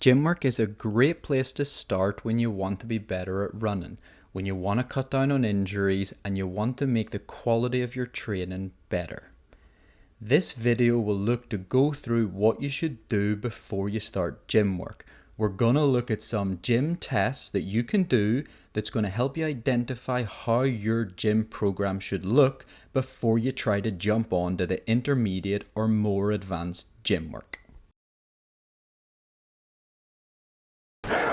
Gym work is a great place to start when you want to be better at running, when you want to cut down on injuries, and you want to make the quality of your training better. This video will look to go through what you should do before you start gym work. We're going to look at some gym tests that you can do that's going to help you identify how your gym program should look before you try to jump on to the intermediate or more advanced gym work.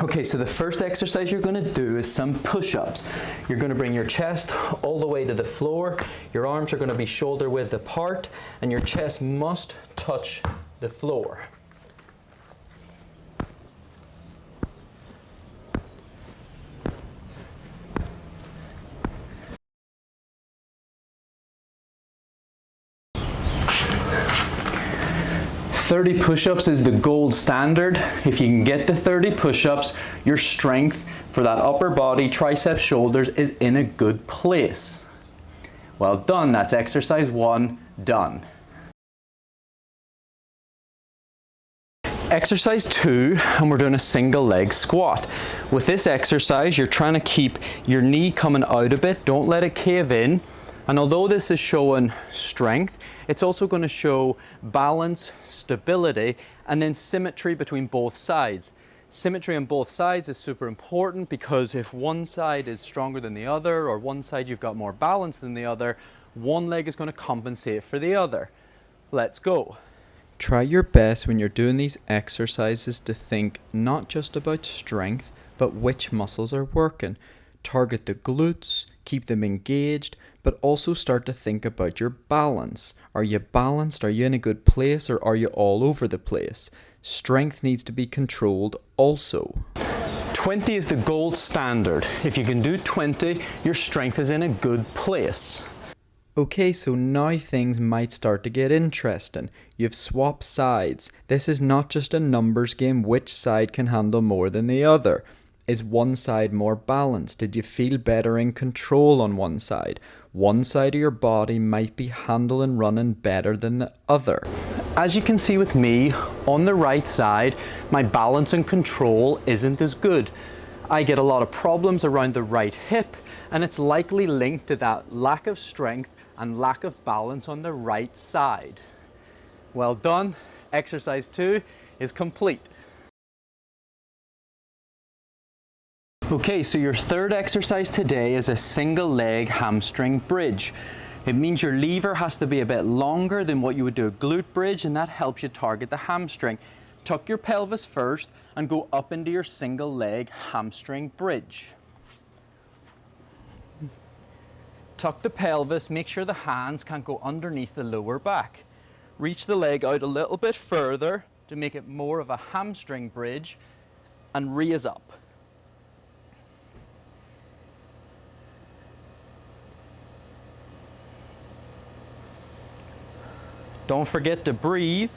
Okay, so the first exercise you're going to do is some push-ups. You're going to bring your chest all the way to the floor. Your arms are going to be shoulder width apart, and your chest must touch the floor. "30 push-ups is the gold standard. If you can get to 30 push-ups, your strength for that upper body, triceps, shoulders is in a good place. Well done, that's exercise 1 done. Exercise 2, and we're doing a single leg squat. With this exercise, you're trying to keep your knee coming out a bit, don't let it cave in. And although this is showing strength, it's also going to show balance, stability, and then symmetry between both sides. Symmetry on both sides is super important because if one side is stronger than the other, or one side you've got more balance than the other, one leg is going to compensate for the other. Let's go. Try your best when you're doing these exercises to think not just about strength, but which muscles are working. Target the glutes, keep them engaged, but also start to think about your balance. Are you balanced? Are you in a good place, or are you all over the place? Strength needs to be controlled also. 20 is the gold standard. If you can do 20, your strength is in a good place. Okay, so now things might start to get interesting. You've swapped sides. This is not just a numbers game, which side can handle more than the other. Is one side more balanced? Did you feel better in control on one side? One side of your body might be handling running better than the other. As you can see with me, on the right side, my balance and control isn't as good. I get a lot of problems around the right hip, and it's likely linked to that lack of strength and lack of balance on the right side. Well done, exercise 2 is complete. Okay, so your third exercise today is a single leg hamstring bridge. It means your lever has to be a bit longer than what you would do a glute bridge, and that helps you target the hamstring. Tuck your pelvis first and go up into your single leg hamstring bridge. Tuck the pelvis, make sure the hands can't go underneath the lower back. Reach the leg out a little bit further to make it more of a hamstring bridge, and raise up. Don't forget to breathe.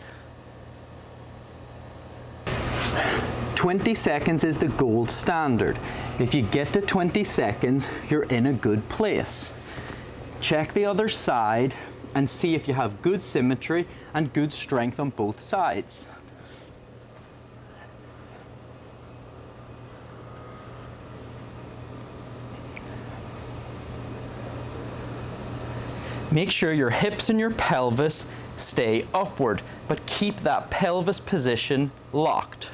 20 seconds is the gold standard. If you get to 20 seconds, you're in a good place. Check the other side and see if you have good symmetry and good strength on both sides. Make sure your hips and your pelvis stay upward, but keep that pelvis position locked.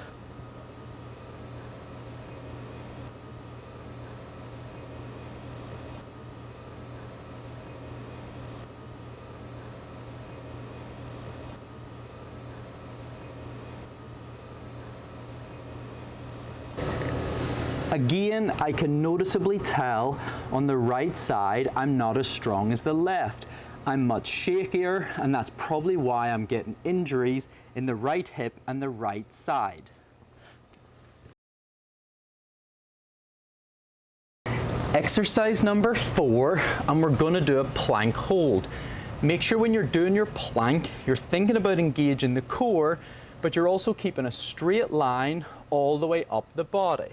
Again, I can noticeably tell on the right side I'm not as strong as the left. I'm much shakier, and that's probably why I'm getting injuries in the right hip and the right side. Exercise number 4, and we're going to do a plank hold. Make sure when you're doing your plank, you're thinking about engaging the core, but you're also keeping a straight line all the way up the body.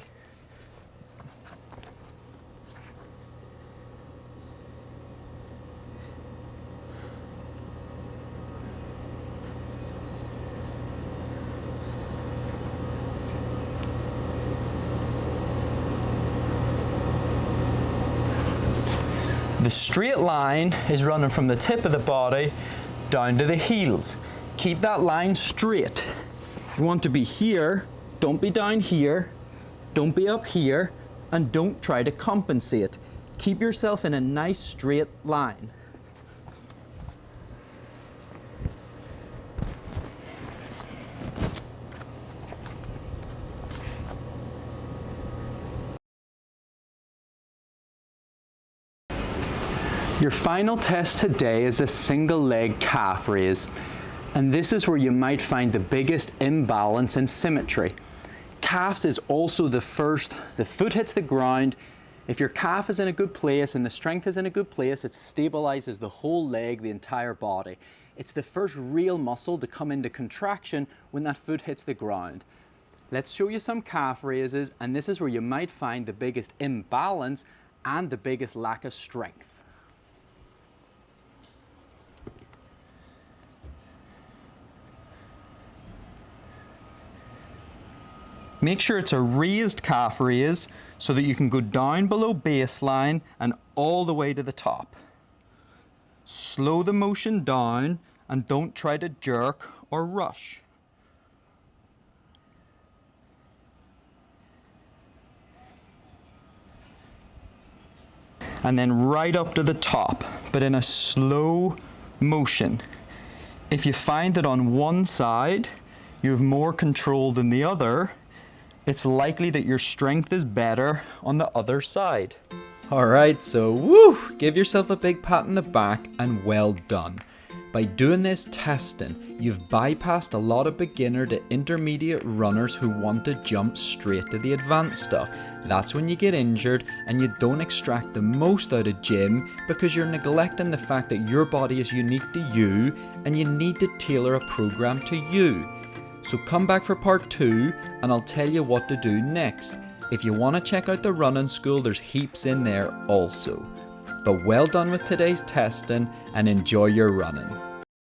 The straight line is running from the tip of the body down to the heels. Keep that line straight. You want to be here, don't be down here, don't be up here, and don't try to compensate. Keep yourself in a nice straight line. Your final test today is a single leg calf raise, and this is where you might find the biggest imbalance in symmetry. Calves is also the foot hits the ground. If your calf is in a good place and the strength is in a good place, it stabilizes the whole leg, the entire body. It's the first real muscle to come into contraction when that foot hits the ground. Let's show you some calf raises, and this is where you might find the biggest imbalance and the biggest lack of strength. Make sure it's a raised calf raise so that you can go down below baseline and all the way to the top. Slow the motion down and don't try to jerk or rush. And then right up to the top, but in a slow motion. If you find that on one side you have more control than the other, it's likely that your strength is better on the other side. Alright, so woo! Give yourself a big pat on the back and well done. By doing this testing, you've bypassed a lot of beginner to intermediate runners who want to jump straight to the advanced stuff. That's when you get injured and you don't extract the most out of gym because you're neglecting the fact that your body is unique to you and you need to tailor a program to you. So come back for part 2 and I'll tell you what to do next. If you want to check out the running school, there's heaps in there also. But well done with today's testing and enjoy your running.